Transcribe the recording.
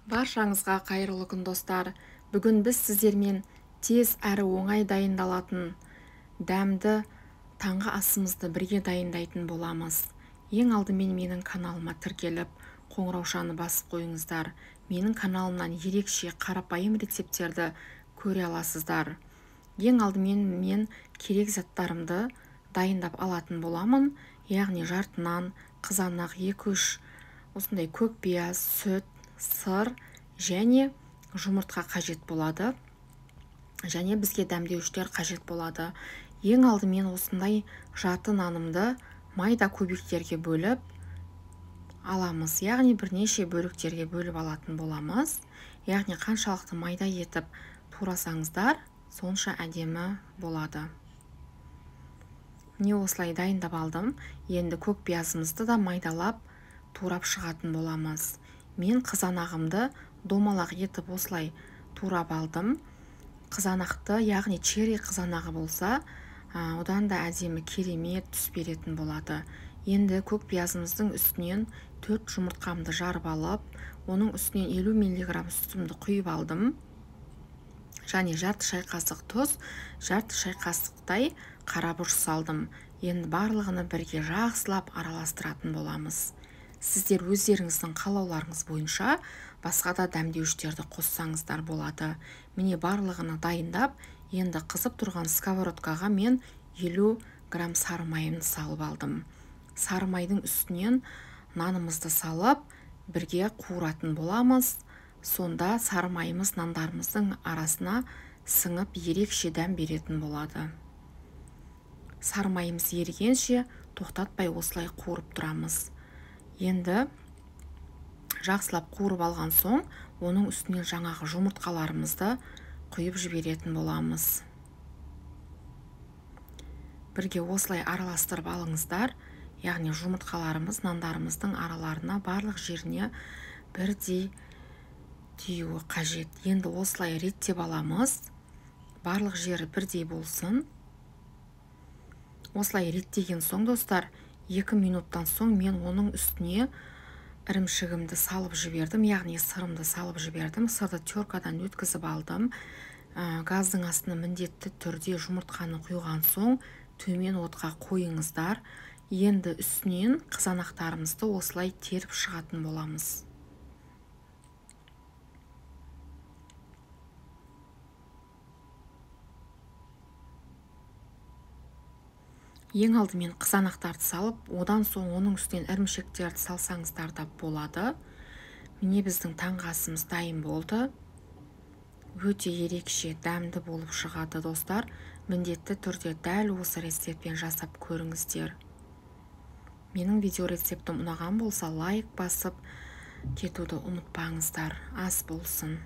Баршаңызға қайырлы күн достар. Бүгін біз сіздермен тез әрі оңай дайындалатын дәмді таңғы асымызды бірге дайындайтын боламыз. Ең алдымен менің каналыма тіркеліп, қоңыраушаны басып қойыңыздар. Менің каналымнан ерекше қарапайым рецептерді көре аласыздар. Ең алдымен мен керек заттарымды дайындап алатын боламын. Яғни жарты нан, қызанақ 2-3 осындай көкпияз, сүт, сыр және жұмыртқа қажет болады. Және бізге дәмдеуіштер қажет болады. Ең алдымен осындай жарты нанымды майда көбіктерге бөліп аламыз. Яғни бірнеше бөліктерге бөліп алатын боламыз. Яғни қаншалықты майда етіп турасаңыздар, сонша әдемі болады. Міне осылай дайындап алдым. Енді көкпиязымызды да майдалап турап шығатын боламыз. Мен қызанағымды домалақ етіп осылай турап алдым. Қызанақты, яғни черри қызанағы болса, одан да әдемі керемет түс беретін болады. Енді көкпиязымыздың үстінен 4 жұмыртқамды жарып алып, оның үстінен 50 мг сүтімді құйып алдым. Және жарты шай қасық тұз, жарты шай қасықтай қарабұрыш салдым. Енді барлығыны бірге жақсылап араластыратын боламыз. Сіздер өздеріңіздің қалауларыңыз бойынша басқа да дәмдеуіштерді қоссаңыздар болады. Міне барлығыны дайындап, енді қызып тұрған сковородкаға мен 50 грамм сары майымды салып алдым. Сары майдың үстінен нанымызды салып, бірге қуыратын боламыз. Сонда сары майымыз нандарымыздың арасына сіңіп ерекше дәм беретін болады. Сары майымыз ерігенше тоқтатпай осылай қуырып тұрамыз. Енді жақсылап қуырып алған соң, оның үстінен жаңағы жұмыртқаларымызды құйып жіберетін боламыз. Бірге осылай араластырып алыңыздар. Яғни жұмыртқаларымыз нандарымыздың араларына барлық жеріне бірдей тиюі қажет. Енді осылай реттеп аламыз. Барлық жері бірдей болсын. Осылай реттеген соң достар, 2 минуттан соң мен оның үстіне ірімшігімді салып жібердім, яғни сырымды салып жібердім. Сырды теркадан өткізіп алдым. Газдың астына міндетті түрде жұмыртқаны құйған соң төмен отқа қойыңыздар. Енді үстінен қызанақтарымызды осылай теріп шығатын боламыз. Ең алдымен қызанақтарды салып, одан соң оның үстінен ірімшіктерді салсаңыздар да болады. Міне біздің таңғы асымыз дайын болды. Өте ерекше дәмді болып шығады достар. Міндетті түрде дәл осы рецептпен жасап көріңіздер. Менің видео рецептім ұнаған болса, лайк басып кетуді ұмытпаңыздар. Ас болсын.